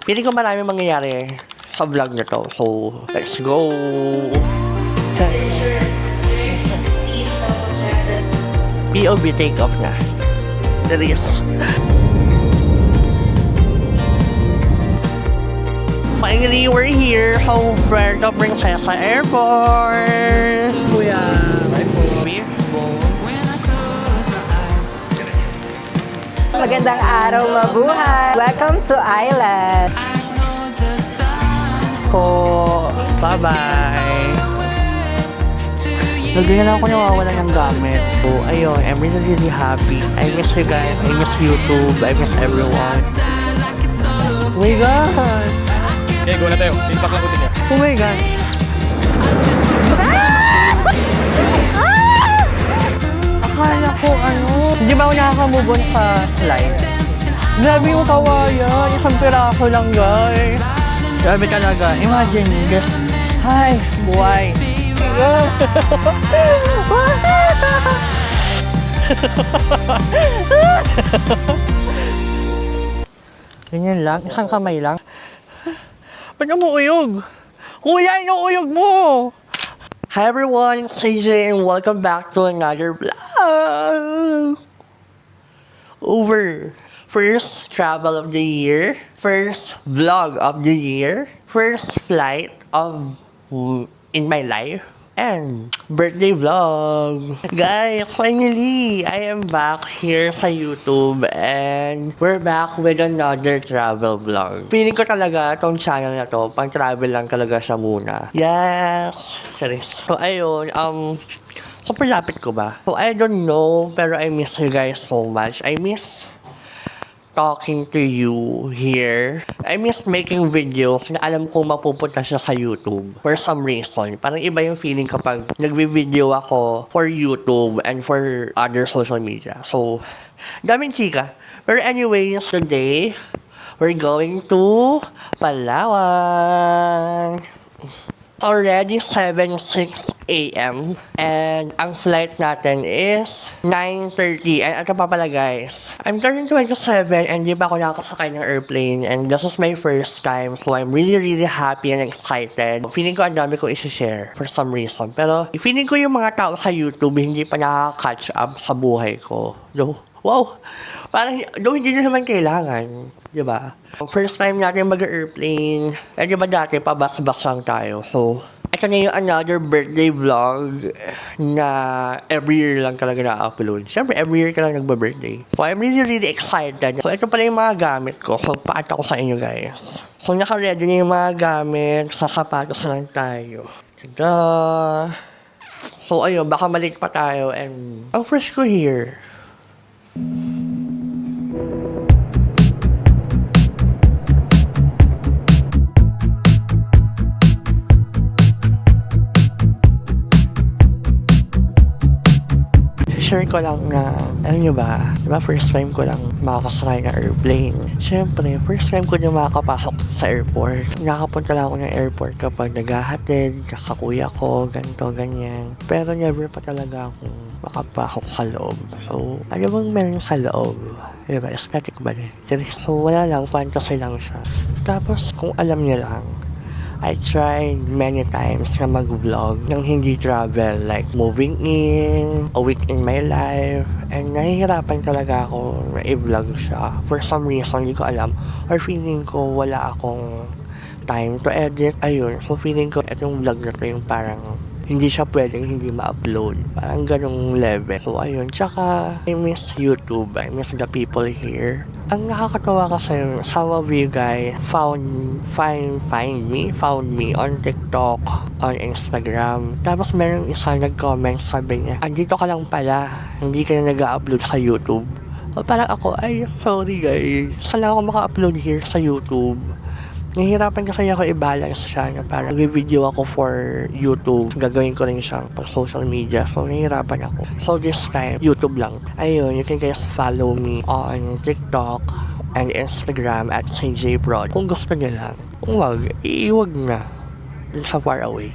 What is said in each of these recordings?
Feeling ko maraming mangyayari sa vlog na to. So, let's go! POV take off na. That is. Finally, we're here. Home Puerto Princesa Airport. Kuya. Magandang araw, mabuhay! Welcome to Island! Po. Bye-bye. Nagganyan ako nawawala ng gamit. So, ayun, I'm really, really happy. I miss you guys. I miss YouTube. I miss everyone. Oh my God! Okay, go na tayo. Feedback lang ko din. Oh my gosh! Akala ko hindi ba ako nakaka-move on sa slide? Grabe yung kawayan, isang piraso lang guys. Grabe talaga, imagine this. Hi, buhay. Ganyan lang, isang kamay lang. Ba't umuuyog? Kuya, inuuyog mo! Hi everyone, it's CJ and welcome back to another vlog! Over. First travel of the year, first vlog of the year, first flight of in my life, and birthday vlog. Guys, finally, I am back here sa YouTube and we're back with another travel vlog. Feeling ko talaga tong channel na to, pang travel lang talaga siya muna. Yes! Serious. So, ayun, super lapit ko ba? So, I don't know, pero I miss you guys so much. I miss talking to you here. I miss making videos na alam kong mapupunta siya sa YouTube for some reason. Parang iba yung feeling kapag nagvi-video ako for YouTube and for other social media. So, daming chika. Pero anyways, today, we're going to Palawan. Already 7:06 a.m. and ang flight natin is 9:30. And ito pa pala guys, I'm turning 27 and di pa ako nakasakay ng airplane and this is my first time, so I'm really really happy and excited. Feeling ko ang dami ko i-share for some reason, pero feeling ko yung mga tao sa YouTube hindi pa nakaka-catch up sa buhay ko. Wow! Parang, hindi nyo naman kailangan. Diba? First time natin mag-airplane. Eh, diba dati, pabas-bas lang tayo. So, ito na yung another birthday vlog na every year lang talaga na-upload. Siyempre, every year ka lang nagba-birthday. So, I'm really, really excited. So, ito pala yung mga gamit ko. So, paata ko sa inyo, guys. So, naka-ready na yung mga gamit. Sa sapatos lang tayo. Tada! So, ayun, baka malik pa tayo. And, ang fresh ko here. Share ko lang na, alam nyo ba, diba first time ko lang makakasakay na airplane. Siyempre, first time ko na makakapasok sa airport. Nakapunta lang ako ng airport kapag naghahatid, sa kuya ko, ganito, ganyan. Pero never pa talaga akong makapasok sa loob. So, ano bang meron sa loob? Diba, aesthetic ba rin? So, wala lang, fantasy lang siya. Tapos, kung alam niyo lang, I tried many times na mag-vlog ng hindi travel, like moving in, a week in my life, and nahihirapan talaga ako na i-vlog siya. For some reason, hindi ko alam, or feeling ko wala akong time to edit. Ayun, so feeling ko itong vlog na to yung parang hindi siya pwedeng hindi ma-upload. Parang ganong level. So, ayun. Tsaka, I miss YouTube. I miss the people here. Ang nakakatawa kasi, some of you guys found me on TikTok, on Instagram. Tapos, merong isa nag-comment, sabi niya, andito ka lang pala. Hindi ka na nag-upload sa YouTube. O, parang ako, ay, sorry guys. Saan lang ako maka-upload here sa YouTube? Nahihirapan kasi ako i-balance siya na parang nag-video ako for YouTube. Gagawin ko rin siyang pang social media. So, nahihirapan ako. So, this time, YouTube lang. Ayun, you can guys follow me on TikTok and Instagram at CJ Prod. Kung gusto niyo lang. Kung wag, iiwag na. Dun sa far away.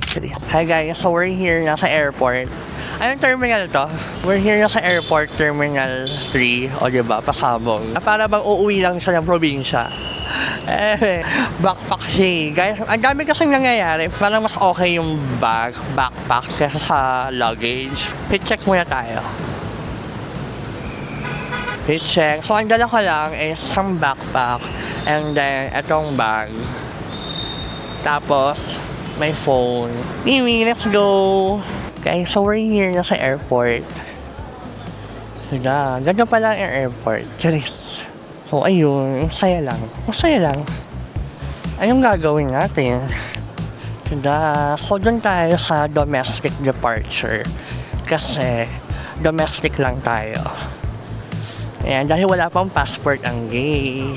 Hi guys, so we're here na sa airport. Anong terminal to? We're here na sa airport, Terminal 3. O diba, pasabong. Para bang uuwi lang siya ng probinsya. Backpack siya eh. Guys, ang dami kasing nangyayari. Parang mas okay yung backpack kaysa sa luggage. Fit check muna tayo. Fit check. So, ang dala ko lang is isang backpack and then itong bag. Tapos, my phone. Mimi, let's go! Guys, so we're here na sa airport. Ganda pala ang airport. Charis. So, ayun. Masaya lang. Masaya lang. Anong gagawin natin? So, doon tayo sa domestic departure. Kasi, domestic lang tayo. Ayan, dahil wala pang passport ang gay.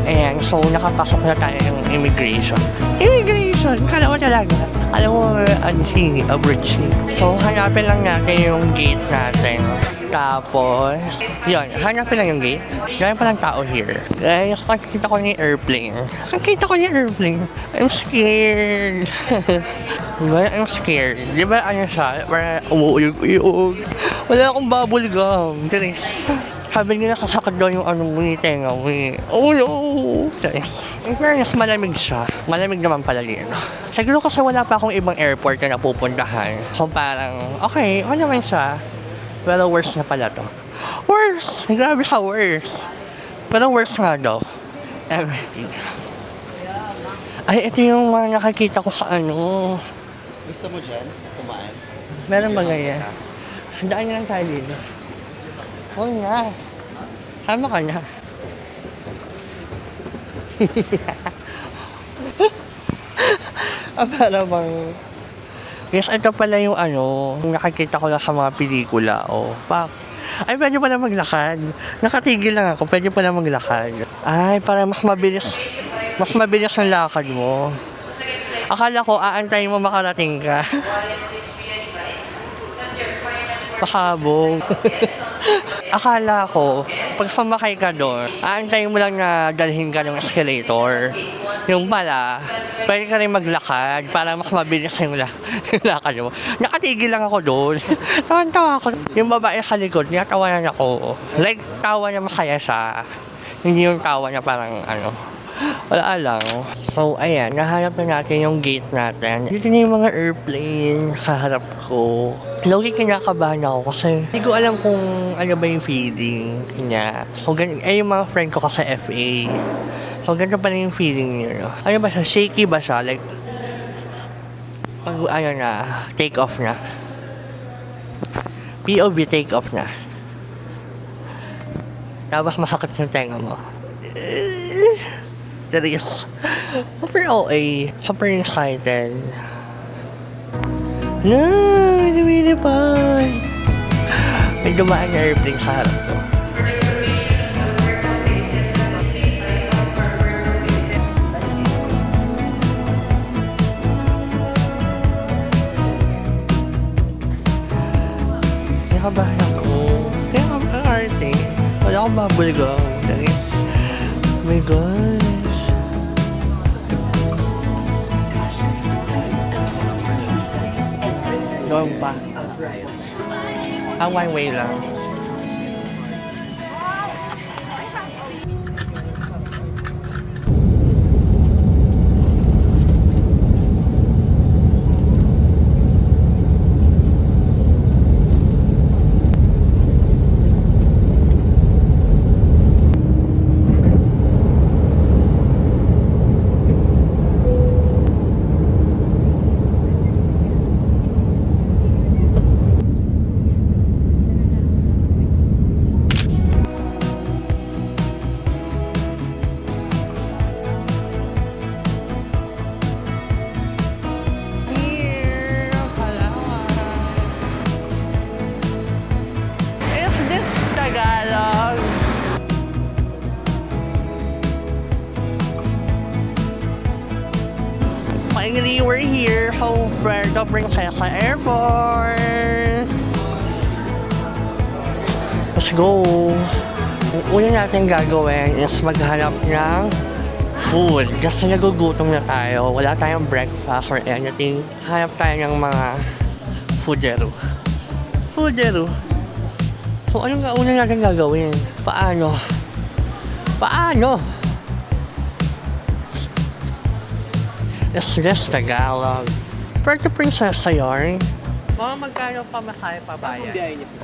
Ayan, so nakapasok na tayo ng immigration. Immigration! Kala mo talaga. Alam mo, abroad siya. So, hanapin lang natin yung gate natin. Tapos, yun, hanapin lang yung gate. Gaya pa lang tao here. Guys, nakikita ko yung airplane. I'm scared. I'm scared. Di ba ano siya? Parang umuuyog-uyog. Wala akong bubble gum. Serious. Sabi nila sasakit daw yung ano mo yung tenga mo eh. Oh no! Serious. In fairness, malamig siya. Malamig naman pala din. Siguro kasi wala pa akong ibang airport na napupuntahan. So parang, okay, ano naman siya. Pero worse na pala to. Worse! Grabe sa worse. Pero worse nga daw. Everything. Ay, ito yung mga nakikita ko sa ano. Gusto mo dyan? Kumaan? Meron ba ganyan? Daan niya lang tayo dito. Huwag na. Sama ka na. Para bang... Yes, ito pala yung ano, nakikita ko lang sa mga pelikula. Oh, fuck. Ay, pwede pala maglakad. Nakatigil lang ako, pwede pala maglakad. Ay, para mas mabilis ang lakad mo. Akala ko, aantayin mo makarating ka. Pakabog. Akala ko, pag sumakay ka doon, aantayin mo lang na dalhin ka ng escalator. Yung pala, pwede ka rin maglakad para mas mabilis yung lakad mo. Nakatigil lang ako doon. Tawan-tawa ako. Yung babae sa likod, natawanan ako. Like, tawa na masaya siya. Hindi yung tawa na parang ano. Wala lang. So, ayan, nahanap na natin yung gate natin. Dito na yung mga airplane sa harap ko. Logi kinakabahan ako kasi hindi ko alam kung ano ba yung feeling niya. So, yung mga friend ko kasi FA. So, ganito pala yung feeling niya. No? Ano ba siya? Shaky ba siya? Like, pag ano na, take off na. POV take off na. Tapos masakit yung tenga mo. Serious. Super OA. Super excited. No, lumilipad. May dumaan na airplane sa harap ko. Nakabahan ako. Kaya ang arte. Wala akong bubble gum. Oh my gosh. Doon pa. One way lang. Finally, we're here. So, Puerto Princesa Airport. Let's go. Ang una natin gagawin is maghanap ng food. Kasi nagugutom na tayo. Wala tayong breakfast or anything. Hanap tayo ng mga foodero. So, anong una natin gagawin? Paano? Is this Tagalog? Puerto Princesa yarn? Mga magkano pa masaya pa Saan bayan? pong biyahe niyo po?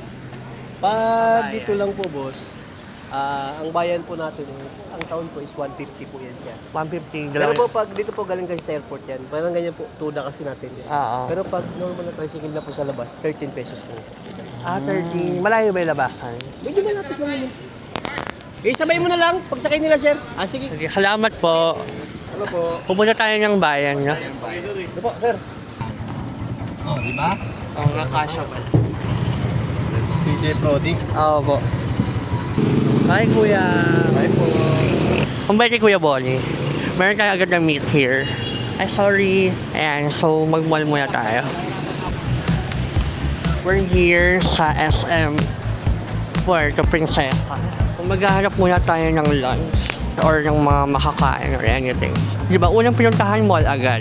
Pag Bayan. dito lang po, boss, ang bayan po natin, ang taon po is 150 po yan siya. 150 Pero lang. po, pag dito po galing kayo sa airport yan, parang ganyan po, tuda kasi natin yan. Oo. Pero pag normal na tricycle na po sa labas, 13 pesos lang. 30. Malayo ba yung labasan? Medyo malapit lang naman. Okay, sabay mo na lang, pagsakay nila, sir. Sige. Sige, salamat po. Ano po? Pupunta tayo ng bayan, no? Ano po, sir? Oh, di ba? Oo, nakasya ba? CJ Prodi. Oo po. Hi, kuya. Hi po. Kung ba Kuya Bonnie, meron tayo agad na meet here. Ay, sorry. Ayan, so mag-mall muna tayo. We're here sa SM Puerto Princesa. Kung maghahanap muna tayo ng lunch or ng mga makakain or anything. Di ba, unang pinuntahan mall agad.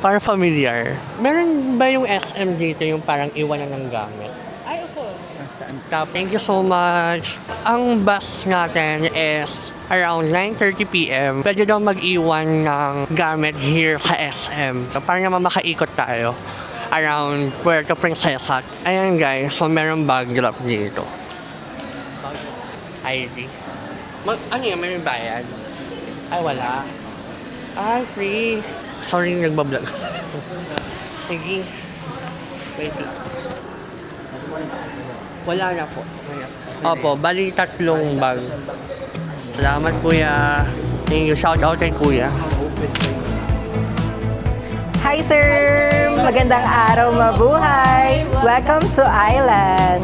Para familiar. Meron ba yung SM dito yung parang iwanan ng gamit? Ay, opo. Thank you so much. Ang bus natin is around 9:30 p.m. Pwede daw mag-iwan ng gamit here sa SM. So, para naman makaikot tayo around Puerto Princesa. Ayan guys, so meron bag drop dito. ID. Ano yan? Meron bayad? Ay, wala. Ay, free. Sorry, nagbablog. Sige. Wait lang. Wala na po. Opo, bali 3 bag. Salamat kuya. Thank you. Shout out kay kuya. Hi, sir! Magandang araw, mabuhay! Welcome to Island!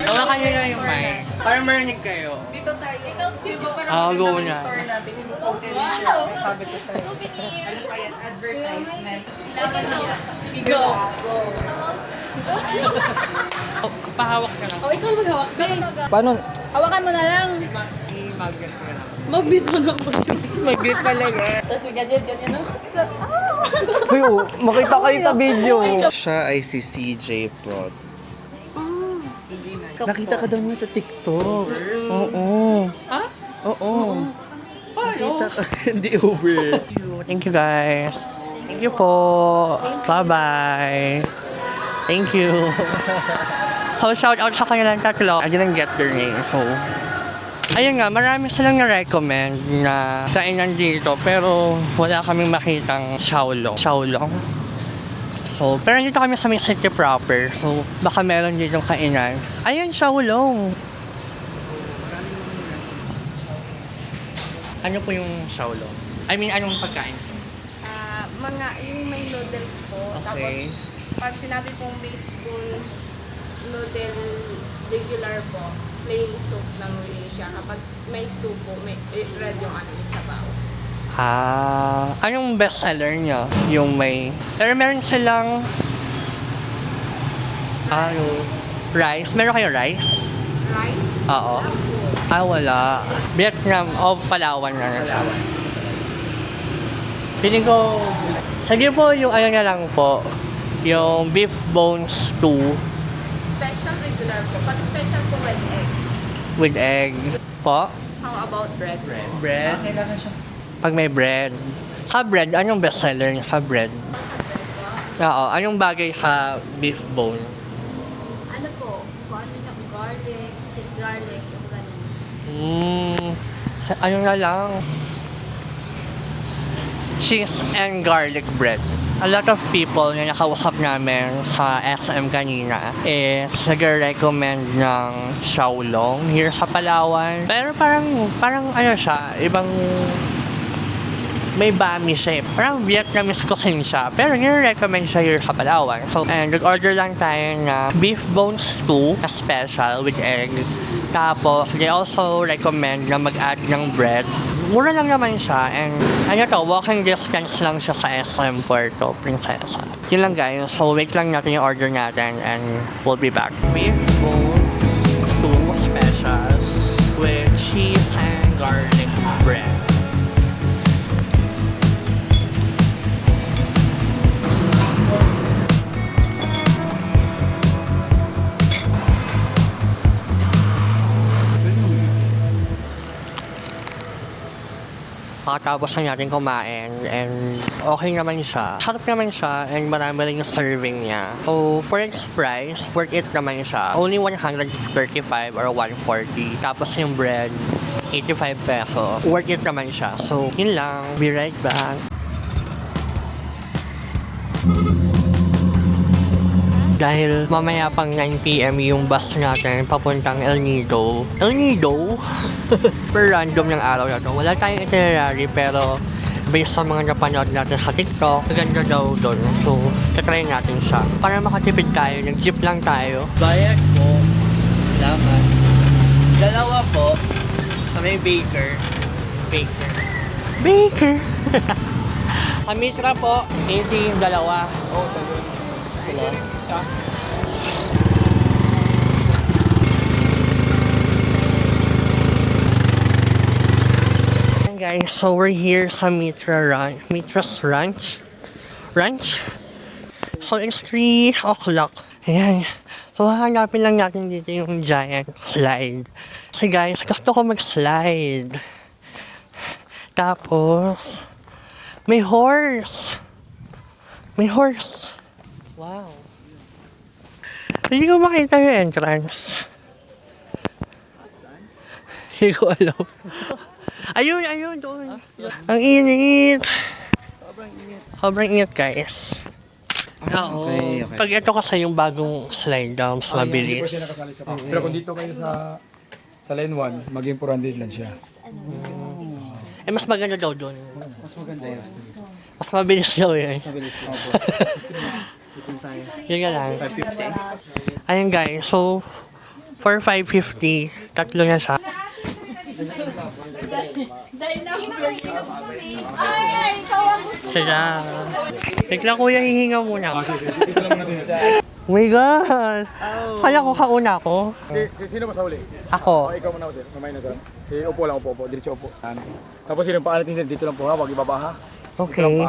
Tawa kayo na yung mic. Para marinig kayo. Dito tayo. Ikaw, di ba parang Ah, maganda go yung na. store natin, yung post ni sir. Sabi ko sa'yo. Ano pa yan? Advertisement. Laban na. Sige, go. Oh, pahawak ka lang. Oh, ikaw maghawak. Paano? Hawakan mo na lang. I-magnet ka lang. Magnet mo na po. Magnet pala nga. Tapos ganyan, no? So, Uy, makita kayo sa video. Siya ay si CJ Prod. Nakita ka daw niya sa TikTok. Oo. Ha? Oo. Nakita ka. Hindi over. Thank you guys. Thank you po. Bye-bye. Thank you. So, shout out sa kanilang tatlo. I didn't get their name. So, ayun nga, marami silang na-recommend na kainan dito. Pero wala kaming makitang Xiaolong. So, pero dito kami sa may city proper. So, baka meron ditong kainan. Ayun, Xiaolong. Ano po yung Xiaolong? I mean, anong pagkain? Mga yung may noodles po. Okay. Tapos, pag sinabi pong baseball noodle regular po, plain soup lang rin siya. Kapag may stew po, may red yung ano yung sabaw. Anong best seller niya? Yung may... Pero meron silang... rice. Meron kayo rice? Rice? Oo. Wala. Vietnam o Palawan na siya. Piling ko... Sige po yung ano na lang po. Yung beef bones stew Special regular po. Pag special po with egg. with egg. Po? How about bread? Bread? Pag may bread. Sa bread, anong best seller niya sa bread? Oo. Anong bagay sa beef bone? Ano po? Kung ano yung garlic, cheese garlic, yung ganun. Ano na lang? Cheese and garlic bread. A lot of people na nakausap namin sa SM kanina is nag-recommend ng Xiaolong here sa Palawan. Pero parang ano siya, ibang may bami siya eh. Parang Vietnamese cuisine siya. Pero nire-recommend siya here sa Palawan. So, and nag-order lang tayo na beef bone stew na special with egg. Tapos, they also recommend na mag-add ng bread. Mura lang naman siya. And ano to, walking distance lang siya sa SM Puerto Princesa. Yun lang guys. So, wait lang natin yung order natin and we'll be back. Beef bone stew special. cheese and garlic bread. Pagkatapos na natin kumain and okay naman siya. Sarap naman siya and marami rin yung serving niya. So, for its price, worth it naman siya. Only 135 or 140. Tapos yung bread, 85 pesos. Worth it naman siya. So, yun lang. Be right back. Dahil mamaya pang 9 PM yung bus natin papuntang El Nido. El Nido? Per random yung araw na to. Wala tayong itinerary pero based sa mga napanood natin sa TikTok, maganda daw doon. So, tatry natin siya. Para makatipid tayo, nag-jeep lang tayo. Bayad po. Salamat. Dalawa po. Kami baker. Baker. Baker! Kamitra po. 80 yung dalawa. Oo, dalawa. Isa. Guys, so we're here sa Mitra's Ranch. So it's 3 o'clock. Ayan. So hahanapin lang natin dito yung giant slide. Kasi guys, gusto ko mag-slide. Tapos, may horse. Wow. Hindi ko makita yung entrance. Hindi ko alam. Ayun, doon. Ang init. Sobrang init, guys. Oo. Okay. Pag ito kasi yung bagong slide down, mas Hindi mabilis. po siya nakasali sa Pero kung dito kayo sa lane 1, maging 400 lang siya. Eh, mas maganda daw doon. Mas maganda yun. Mas mabilis daw yun. Mabilis lang po. Yun nga lang. 550. Ayun, guys. So, for 550, tatlo na siya. Sila. Bigla kuya, hihinga muna. Dito lang natin siya. Oh my God! Kaya ko kauna ako. Sino ba sa huli? Ako. Ikaw muna sir. Mamay na sir. Upo lang, upo. Diretso upo. Tapos sino pa natin sir? Dito lang po ha. Huwag ibaba ha. Okay.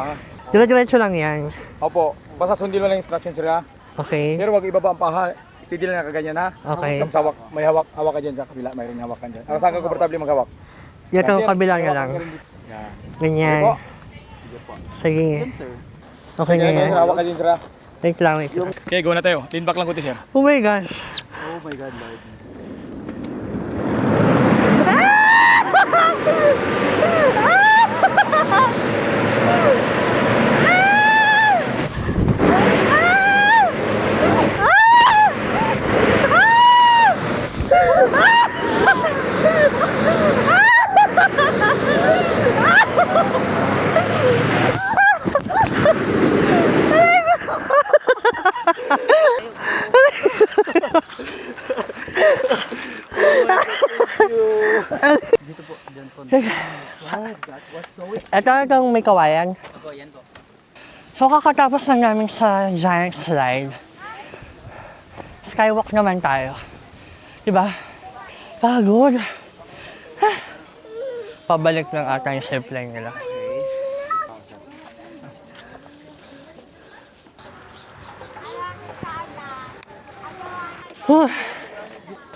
Diretso lang yan. Opo. Basta sundin mo lang instruction sir ha. Okay. Sir, huwag ibaba ang paha. Steady lang nakaganyan ha. Okay. Tapos hawak. May hawak ka dyan sa kabila. Mayroong hawak ka dyan. Saan ka komportable maghawak? Dito kabila na lang. Yan. Ganyan. Sige. Okay na Sige, yan. sir, hawak ka dyan sir ha. Wait lang. Okay, go na tayo. Lean back lang kunti sir. Oh my gosh. Oh my God, Lord. Ito itong may kawayan. So kakatapos lang namin sa giant slide. Skywalk naman tayo. Diba? Pagod. Pabalik lang ata yung zipline nila.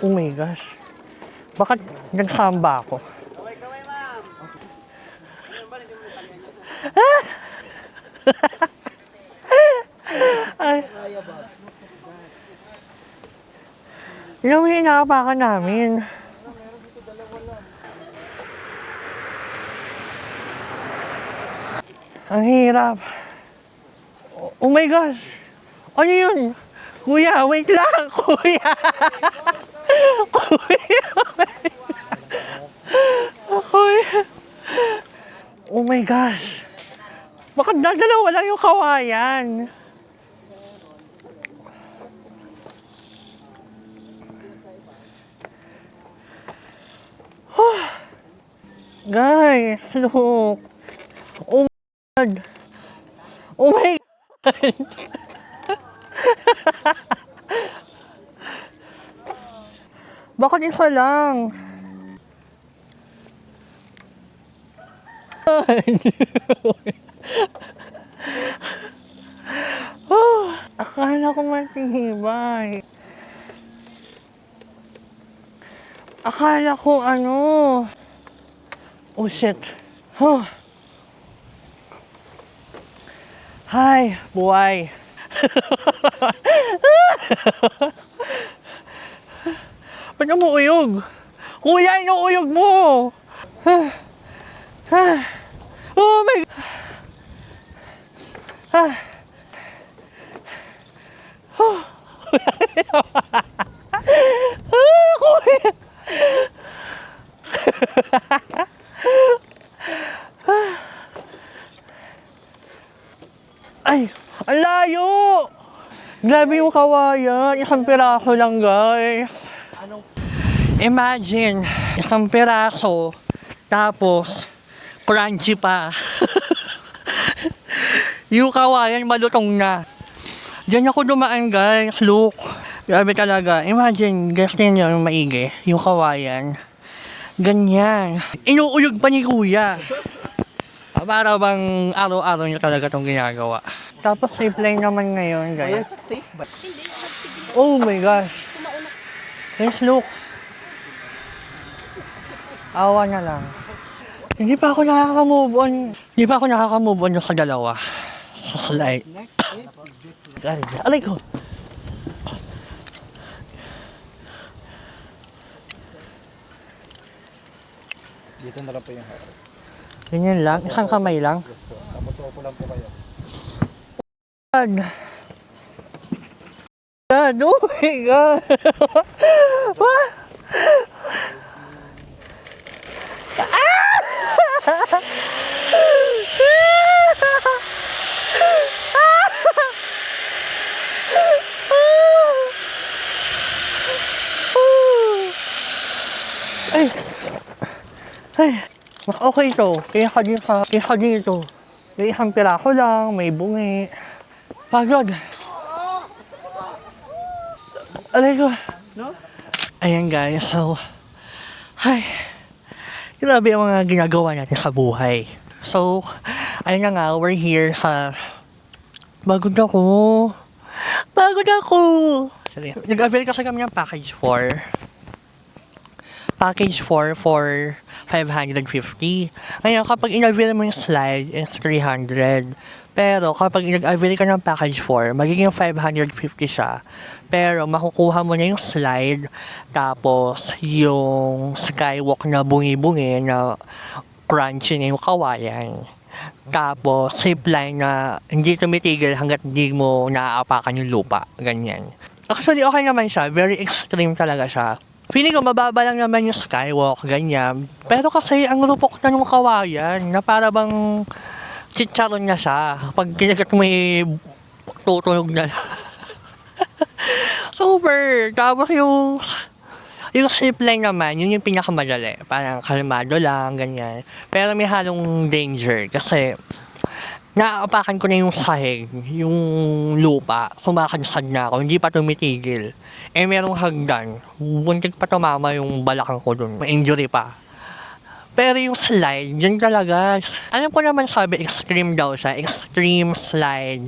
Oh my gosh. Bakit nagsamba ako? Ay. Yung inaapakan namin. Ang hirap. Oh my gosh. Ano yun? Kuya, wait lang. Kuya. Kuya. Oh my gosh. Bakit dadalawa lang yung kawayan? Guys, look. Oh my God. Oh my God. Bakit isa lang? Akala ko matihibay. Akala ko ano. Oh shit. Hi, buhay. Ba't umuuyog? Kuya, inuuyog mo! Oh my God! Kuya! Ay, ang layo! Grabe yung kawayan. Isang piraso lang, guys. Imagine, isang piraso, tapos, crunchy pa. Yung kawayan, malutong na. Diyan ako dumaan, guys. Look. Grabe talaga. Imagine, guys, niyo yung maigi. Yung kawayan. Ganyan. Inuuyog pa ni Kuya. Para bang araw-araw niya talaga itong ginagawa. Tapos safe line naman ngayon, guys. Safe ba? Oh my gosh. Guys, look. Awa na lang. Hindi pa ako nakaka-move on. Hindi pa ako nakaka-move on sa dalawa. Sa slide. Guys, alay ko. Dito na lang po yung harap. Ganyan lang. Isang kamay lang. Yes po. Tapos upo lang po kayo. God. God, oh my God. What? Ay. Ay. Mas okay to. Kaya ka dito. May isang piraso lang, may bungi. Pagod. Alay ko. No? Ayan guys, so... Ay. Grabe ang mga ginagawa natin sa buhay. So, ayun na nga, we're here sa... Pagod ako. Sorry. Nag-avail kasi kami ng package 4. Package 4 for 550. Ngayon, kapag in-avail mo yung slide, it's 300. Pero, kapag nag-avail ka ng package 4, magiging 550 siya. Pero, makukuha mo na yung slide, tapos, yung skywalk na bungi-bungi na crunchy na yung kawayan. Tapos, zipline na hindi tumitigil hanggat hindi mo naaapakan yung lupa. Ganyan. Actually, okay naman siya. Very extreme talaga siya. Feeling ko mababa lang naman yung skywalk, ganyan. Pero kasi ang lupok na ng kawayan, na para bang chicharon na siya. Pag kinagat mo tutunog na lang. Super! Tapos yung zipline naman, yun yung pinakamadali. Parang kalmado lang, ganyan. Pero may halong danger kasi naaapakan ko na yung sahig, yung lupa, kumakansad na ako, hindi pa tumitigil. Eh, merong hagdan. Buntik pa tumama yung balakang ko dun. May injury pa. Pero yung slide, yun talaga. Alam ko naman sabi, extreme daw siya. Extreme slide.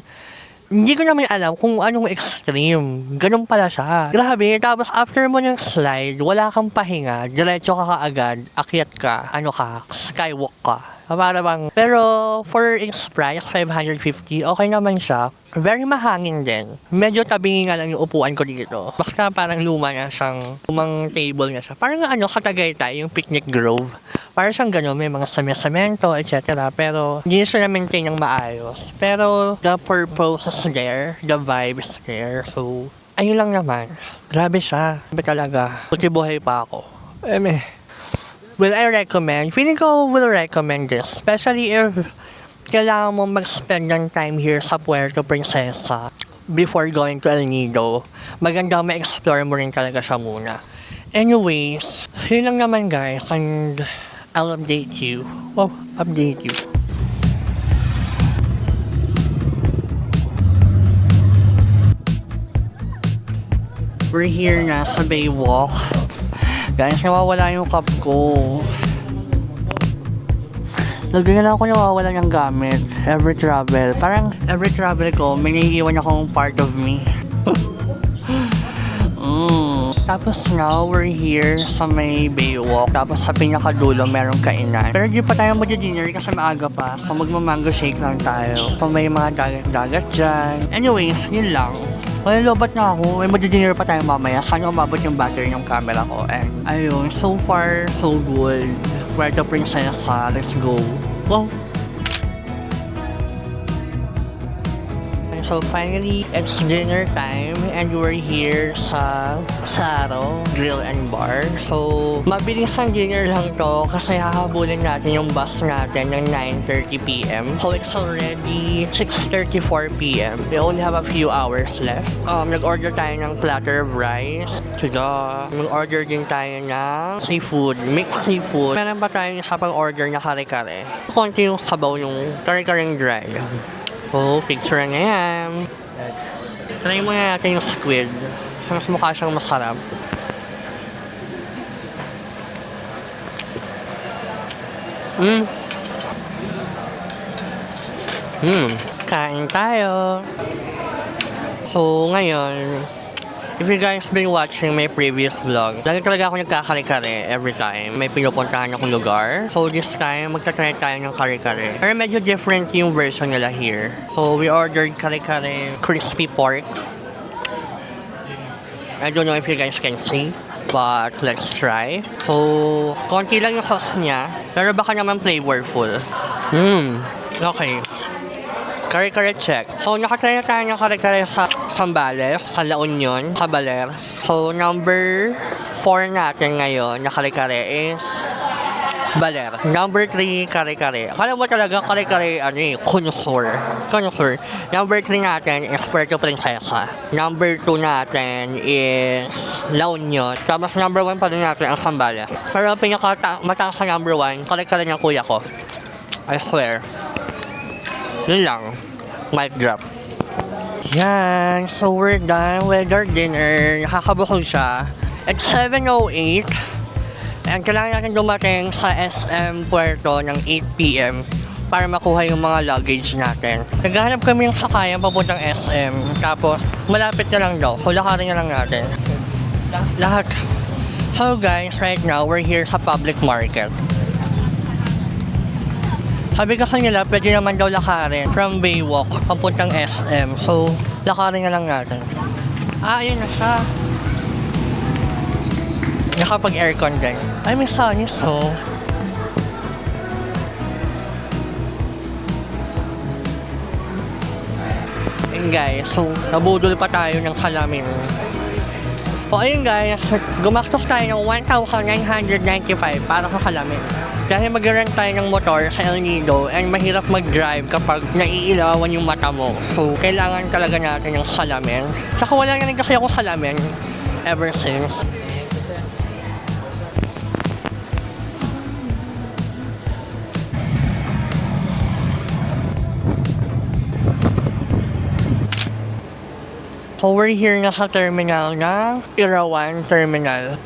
Hindi ko naman alam kung anong extreme. Ganun pala siya. Grabe. Tapos after mo ng slide, wala kang pahinga. Diretso ka kaagad. Akyat ka. Skywalk ka. Para bang, pero for its price, 550, okay naman siya. Very mahangin din. Medyo tabingi nga lang yung upuan ko dito. Basta parang lumang table nga siya. Parang Katagaytay, yung picnic grove. Parang siyang gano'n, may mga semento, etc. Pero hindi siya na-maintain ng maayos. Pero the purpose is there, the vibe is there. So, ayun lang naman. Grabe siya. Grabe talaga. Buti buhay pa ako. Will I recommend? Feeling ko will recommend this. Especially if kailangan mo mag-spend ng time here sa Puerto Princesa before going to El Nido. Maganda ma-explore mo rin talaga siya muna. Anyways, yun lang naman guys. And I'll update you. We're here na sa Baywalk. Guys, nawawala yung cup ko. Lagi na lang ako nawawala ng gamit. Every travel. Parang every travel ko, may naiiwan akong part of me. Tapos now, we're here sa may Baywalk. Tapos sa pinakadulo, merong kainan. Pero di pa tayo mag-dinner kasi maaga pa. So magmamango shake lang tayo. So may mga dagat-dagat dyan. Anyways, yun lang. Well, lobat na ako. May mag-dinner pa tayo mamaya. Sana umabot yung battery ng camera ko. And ayun, so far, so good. Puerto Princesa. Let's go. Wow! So finally, it's dinner time and we're here sa Saro Grill and Bar. So, mabilis ang dinner lang to kasi hahabulin natin yung bus natin ng 9:30 p.m. So, it's already 6:34 p.m. We only have a few hours left. Nag-order tayo ng platter of rice. Tada! Nag-order din tayo ng seafood, mixed seafood. Meron ba tayong isa pang order na kare-kare? Konti yung sabaw yung kare-kareng dry. Oh, picture na yan. Try muna natin yung squid. Mas mukha siyang masarap. Kain tayo. So, ngayon, if you guys been watching my previous vlog, lagi talaga ako nagkakare-kare every time. May pinupuntahan akong lugar. So this time, magta-try tayo ng kare-kare. Pero medyo different yung version nila here. So we ordered kare-kare crispy pork. I don't know if you guys can see, but let's try. So, konti lang yung sauce niya, pero baka naman flavorful. Okay. Kare-kare check. So, nakatry na tayo ng kare-kare sa Zambales, sa La Union, sa Baler. So, number 4 natin ngayon na kare-kare is Baler. Number 3, kare-kare. Akala mo talaga kare-kare, connoisseur. Connoisseur. Number 3 natin is Puerto Princesa. Number 2 natin is La Union. Tapos number 1 pa rin natin ang Zambales. Pero mataas sa number 1, kare-kare ng kuya ko. I swear. Yun lang. Mic drop. Yan. So, we're done with our dinner. Nakakabukog siya. It's 7:08. And kailangan natin dumating sa SM Puerto ng 8 p.m. para makuha yung mga luggage natin. Naghahanap kami ng sakayan papuntang SM. Tapos, malapit na lang daw. So, lakarin na lang natin. Lahat. So, guys, right now, we're here sa public market. Sabi kasi nila, pwede naman daw lakarin from Baywalk, papuntang SM. So, lakarin na lang natin. Ayun na siya. Nakapag-aircon din. Ay, may sunnies, oh. Ayun guys, so, nabudol pa tayo ng salamin. So, ayun guys, gumastos tayo ng 1,995 para sa salamin. Dahil mag-rent tayo ng motor sa El Nido and mahirap mag-drive kapag naiilawan yung mata mo. So, kailangan talaga natin ng salamin. Saka wala na rin kasi akong salamin ever since. So, we're here na sa terminal ng Irawan Terminal.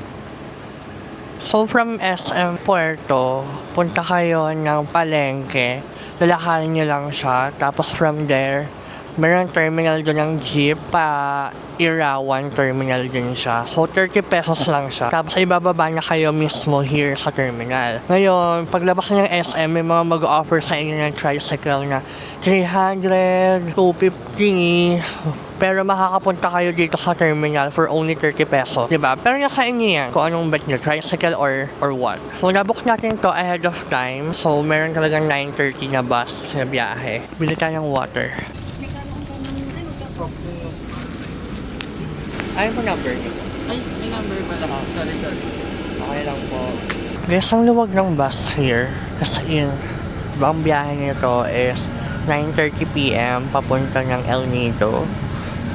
So, from SM Puerto, punta kayo ng Palengke. Lalakarin nyo lang siya. Tapos from there, meron terminal doon ng jeep pa Irawan Terminal din siya. So, 30 pesos lang siya. Tapos, ibababa na kayo mismo here sa terminal. Ngayon, paglabas ng SM, may mga mag-offer sa inyo ng tricycle na 300, 250. Pero makakapunta kayo dito sa terminal for only 30 pesos. Diba? Pero nasa inyo yan kung anong bet nyo, tricycle or what. So, nabook natin to ahead of time. So, meron talagang 9:30 na bus na biyahe. Bili tayo ng water. Ano po number niyo? Ay, may number pala ako. Sorry. Okay lang po. Guys, ang luwag ng bus here. As in, ang biyahe nito is 9:30 p.m. papunta ng El Nido.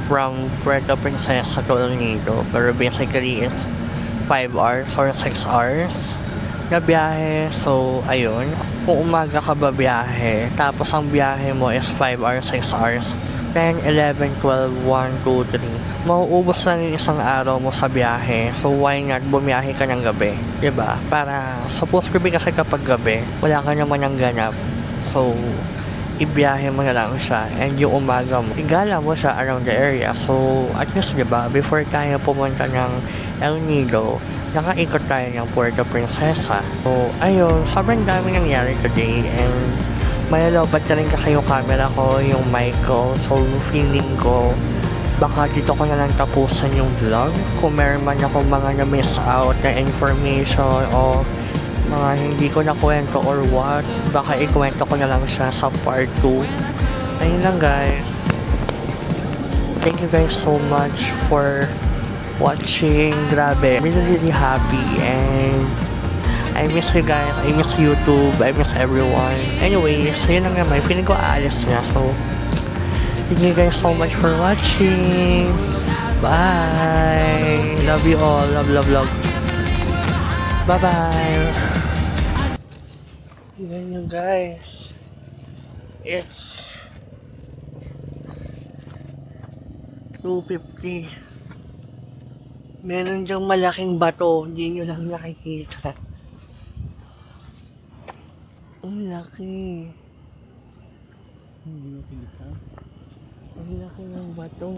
From Puerto Princesa to El Nido. Pero basically is 5 hours or 6 hours na biyahe. So, ayun. Kung umaga ka ba biyahe, tapos ang biyahe mo is 5 hours, 6 hours, 10, 11, 12, 1, 2, 3. mauubos lang yung isang araw mo sa biyahe. So, why not bumiyahe ka ng gabi? 'Di ba? Para, supposed to be kasi kapag gabi, wala ka naman ng ganap. So, ibiyahe mo na lang siya. And yung umaga mo, igala mo siya around the area. So, at least, 'di ba, before tayo pumunta ng El Nido, nakaikot tayo ng Puerto Princesa. So, ayun, sobrang dami nangyari today. And, malalobat na rin kasi yung camera ko, yung mic ko. So, feeling ko, baka dito ko na lang tapusan yung vlog. Kung meron man ako mga na-miss out na information o mga hindi ko nakwento or what, baka ikwento ko na lang siya sa part 2. Ayun lang guys. Thank you guys so much for watching. Grabe, I'm really happy and I miss you guys. I miss YouTube. I miss everyone. Anyways, yun lang naman. Feeling ko aalis na. So, thank you guys so much for watching. Bye. Love you all. Love, love, love. Bye-bye. Yan yun guys. It's 2:50. Meron diyang malaking bato. Hindi nyo lang nakikita. Ang laki. Hindi nakikita. Ang laki ng bato.